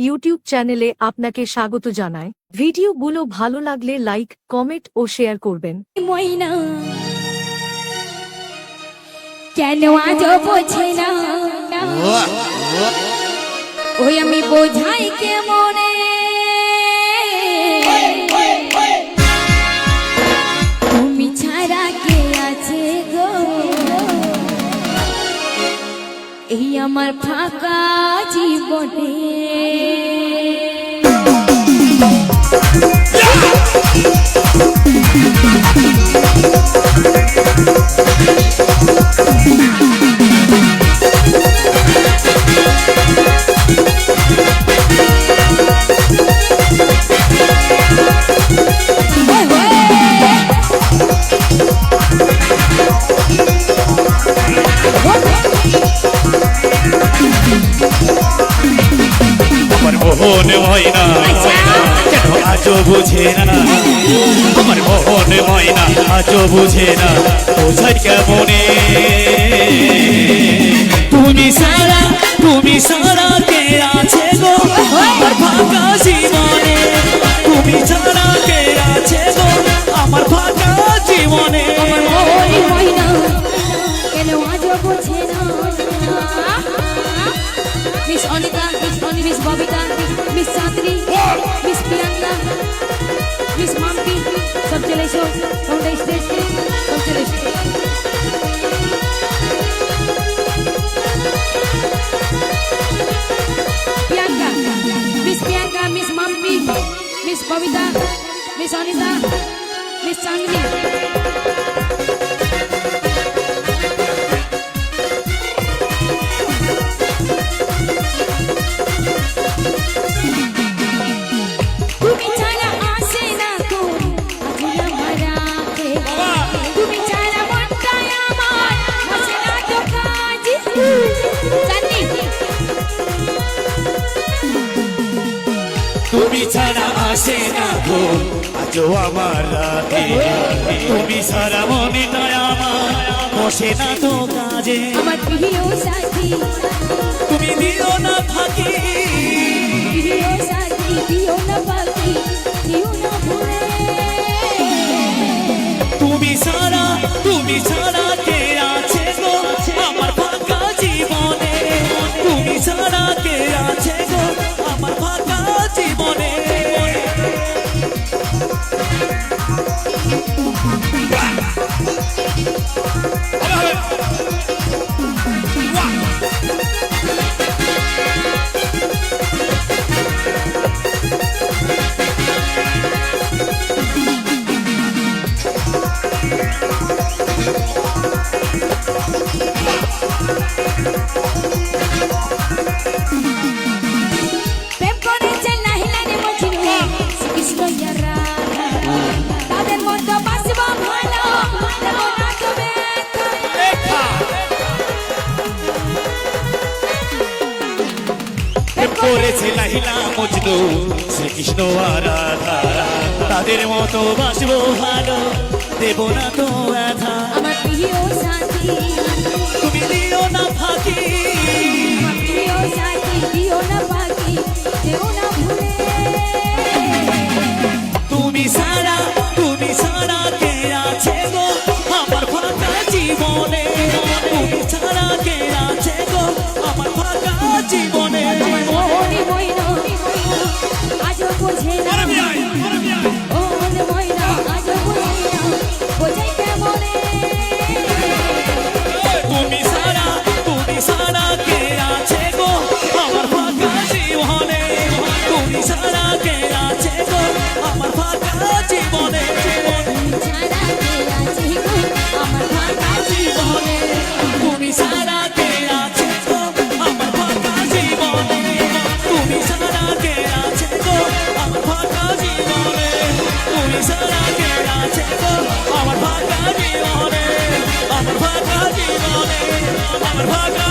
YouTube চ্যানেলে আপনাকে স্বাগত জানায়। ভিডিওগুলো ভালো লাগলে লাইক, কমেন্ট ও শেয়ার করবেন। ময়না কেন আজ বোঝে না, ওই আমি বোঝাই কেমনে, তুমি ছাড়া কে আছে গো এই আমার ফাঁকা জীবনে। মোহন ময়না কেন আজও বুঝে না, আমার মোহন ময়না আজও বুঝে না, বোঝাই কেমনে। তুমি সারা কে আছে গো আমার ফাঁকা জীবনে, তুমি ছাড়া কে আছে গো আমার ফাঁকা জীবনে। ময়না কেন আজ বোঝে না, Miss Anita, Miss Babita, Miss Chandni, Miss Priyanka, Miss Mampi, सब चले शो हम स्टेज पे, सब चले show. Priyanka, Miss Mampi, Miss Babita, Miss Anita, Miss Chandni. তুমি ছাড়া আসে না গো আজও আমার রাতে, তুমি ছাড়া মনেটা আমার বসে না তো কাজে। আমার প্রিয় সাথী তুমি দিও না ফাঁকি, প্রিয় সাথী দিও না ফাঁকি, দিও না ভুলে। তুমি ছাড়া কে আছে গো আমার ফাঁকা জীবনে, তুমি ছাড়া কে আছে গো আমার ফাঁকা জীবনে। করেছে লাইলা মজনু, শ্রীকৃষ্ণ আর রাধা, তাদের মতো বাসবো ভালো, দেব না তো ব্যথা। আমার প্রিয় সাথী তুমি দিও না ফাঁকি, আমার প্রিয় সাথী দিও না ফাঁকি, দিও না ভুলে। তুমি ছাড়া কে আছে গো আমার ফাঁকা জীবনে, তুমি ছাড়া কে আছে গো আমার ফাঁকা জীবনে। আজ বোঝে না, ও ময়না আজ বোঝে না, বোঝাই কেমনে। তুমি ছাড়া কে আছে গো আমার ফাঁকা জীবনে, তুমি ছাড়া কে আছে গো আমার ফাঁকা জীবনে। ছাড়া কে আছে গো আমার ফাঁকা জীবনে, তুমি ছাড়া কে আছে গো আমার ফাঁকা জীবনে, তুমি ছাড়া কে আছে গো আমার ফাঁকা জীবনে, তুমি ছাড়া কে আছে গো আমার ফাঁকা জীবনে, আমার ফাঁকা জীবনে, আমার ফাঁকা